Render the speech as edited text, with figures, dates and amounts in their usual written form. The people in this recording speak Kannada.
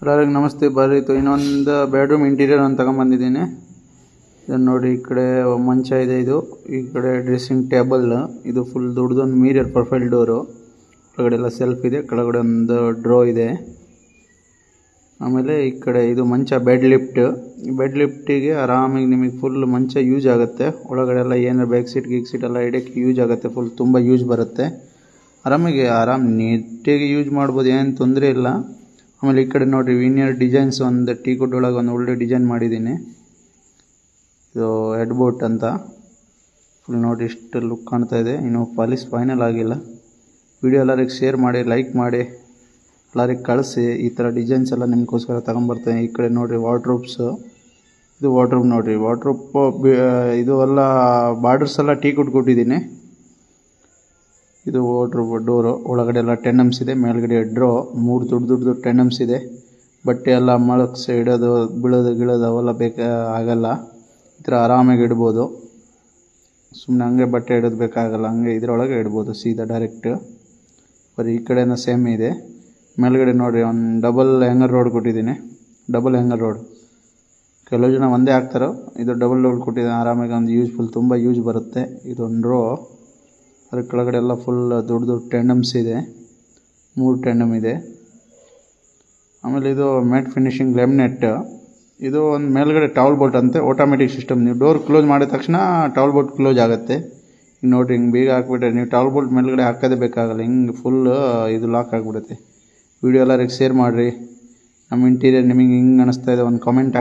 ಎಲ್ಲರಿಗೂ ನಮಸ್ತೆ. ಬರ್ರಿ ಇನ್ನೊಂದು ಬೆಡ್ರೂಮ್ ಇಂಟೀರಿಯರ್ ಅಂತ ತಗೊಂಬಂದಿದ್ದೀನಿ. ಇದನ್ನು ನೋಡಿ, ಈ ಕಡೆ ಮಂಚ ಇದೆ, ಇದು ಈ ಕಡೆ ಡ್ರೆಸ್ಸಿಂಗ್ ಟೇಬಲ್, ಇದು ಫುಲ್ ದೊಡ್ಡದೊಂದು ಮಿರರ್ ಪ್ರೊಫೈಲ್ ಡೋರು, ಕೆಳಗಡೆ ಎಲ್ಲ ಸೆಲ್ಫ್ ಇದೆ, ಕೆಳಗಡೆ ಒಂದು ಡ್ರೋ ಇದೆ. ಆಮೇಲೆ ಈ ಕಡೆ ಇದು ಮಂಚ ಬೆಡ್ ಲಿಫ್ಟಿಗೆ ಆರಾಮಾಗಿ ನಿಮಗೆ ಫುಲ್ ಮಂಚ ಯೂಸ್ ಆಗುತ್ತೆ. ಒಳಗಡೆ ಎಲ್ಲ ಏನಾರು ಬ್ಯಾಕ್ ಸೀಟ್ ಎಲ್ಲ ಇಡೋಕ್ಕೆ ಯೂಸ್ ಆಗುತ್ತೆ. ಫುಲ್ ತುಂಬ ಯೂಸ್ ಬರುತ್ತೆ. ನೀಟಾಗಿ ಯೂಸ್ ಮಾಡ್ಬೋದು, ಏನು ತೊಂದರೆ ಇಲ್ಲ. ಆಮೇಲೆ ಈ ಕಡೆ ನೋಡಿರಿ, ವಿನಿಯರ್ ಡಿಸೈನ್ಸ್ ಒಂದು ಟೀ ಕುಡ್ ಒಳಗೆ ಒಂದು ಒಳ್ಳೆ ಡಿಸೈನ್ ಮಾಡಿದ್ದೀನಿ. ಇದು ಹೆಡ್ ಬೋಟ್ ಅಂತ ಫುಲ್ ನೋಡಿ ಇಷ್ಟು ಲುಕ್ ಕಾಣ್ತಾ ಇದೆ. ಇನ್ನು ಪಾಲಿಶ್ ಫೈನಲ್ ಆಗಿಲ್ಲ. ವಿಡಿಯೋ ಎಲ್ಲರಿಗೆ ಶೇರ್ ಮಾಡಿ, ಲೈಕ್ ಮಾಡಿ, ಎಲ್ಲರಿಗೆ ಕಳಿಸಿ. ಈ ಥರ ಡಿಸೈನ್ಸ್ ಎಲ್ಲ ನಿಮಗೋಸ್ಕರ ತಗೊಂಬರ್ತೇನೆ. ಈ ಕಡೆ ನೋಡಿರಿ ವಾರ್ಡ್ರೋಬ್ಸು, ಇದು ವಾರ್ಡ್ರೋಬ್ ನೋಡಿರಿ. ಇದು ಎಲ್ಲ ಬಾರ್ಡರ್ಸ್ ಎಲ್ಲ ಟೀ ಕುಡ್ ಕೊಟ್ಟಿದ್ದೀನಿ. ಇದು ವಾರ್ಡ್ರೋಬ್ ಡೋರು, ಒಳಗಡೆ ಎಲ್ಲ ಟೆನ್ನಮ್ಸ್ ಇದೆ, ಮೇಲ್ಗಡೆ ಡ್ರೋ, 3 ದೊಡ್ಡ ಟೆನ್ನಮ್ಸ್ ಇದೆ. ಬಟ್ಟೆ ಎಲ್ಲ ಮಳಕ್ಸ್ ಇಡೋದು, ಬೀಳೋದು ಅವೆಲ್ಲ ಆಗಲ್ಲ. ಈ ಥರ ಆರಾಮಾಗಿ ಇಡ್ಬೋದು. ಸುಮ್ಮನೆ ಹಂಗೆ ಬಟ್ಟೆ ಇಡೋದು ಬೇಕಾಗಲ್ಲ, ಹಂಗೆ ಇದರೊಳಗೆ ಇಡ್ಬೋದು ಸೀದಾ ಡೈರೆಕ್ಟ್. ಬರೀ ಈ ಕಡೆನೂ ಸೇಮ್ ಇದೆ. ಮೇಲ್ಗಡೆ ನೋಡಿರಿ, ಒಂದು ಡಬಲ್ ಹ್ಯಾಂಗರ್ ರೋಡ್ ಕೊಟ್ಟಿದ್ದೀನಿ. ಡಬಲ್ ಹ್ಯಾಂಗರ್ ರೋಡ್ ಕೆಲವು ಜನ ಒಂದೇ ಹಾಕ್ತಾರೋ, ಇದು ಡಬಲ್ ಕೊಟ್ಟಿದ್ದೀನಿ. ಆರಾಮಾಗಿ ಒಂದು ಯೂಸ್ಫುಲ್, ತುಂಬ ಯೂಸ್ ಬರುತ್ತೆ. ಇದೊಂದು ರೋ, ಅದ್ರ ಕೆಳಗಡೆ ಎಲ್ಲ ಫುಲ್ ದೊಡ್ಡ ಟೆಂಡಮ್ಸ್ ಇದೆ, 3 ಟೆಂಡಮ್ ಇದೆ. ಆಮೇಲೆ ಇದು ಮ್ಯಾಟ್ ಫಿನಿಶಿಂಗ್ ಲ್ಯಾಮಿನೇಟ್. ಇದು ಒಂದು ಮೇಲ್ಗಡೆ ಟವಲ್ ಬೋಟ್ ಅಂತೆ, ಆಟೋಮೆಟಿಕ್ ಸಿಸ್ಟಮ್. ನೀವು ಡೋರ್ ಕ್ಲೋಸ್ ಮಾಡಿದ ತಕ್ಷಣ ಟವಲ್ ಬೋಟ್ ಕ್ಲೋಸ್ ಆಗುತ್ತೆ. ಈಗ ನೋಡಿರಿ, ಹಿಂಗೆ ಬೀಗ ಹಾಕ್ಬಿಟ್ರೆ ನೀವು ಟವಲ್ ಬೋಟ್ ಮೇಲ್ಗಡೆ ಹಾಕೋದೇ ಬೇಕಾಗಲ್ಲ, ಹಿಂಗೆ ಫುಲ್ ಇದು ಲಾಕ್ ಆಗಿಬಿಡುತ್ತೆ. ವಿಡಿಯೋ ಎಲ್ಲರಿಗೆ ಶೇರ್ ಮಾಡಿರಿ. ನಮ್ಮ ಇಂಟೀರಿಯರ್ ನಿಮಗೆ ಹಿಂಗೆ ಅನಿಸ್ತಾ ಇದೆ ಒಂದು ಕಾಮೆಂಟ್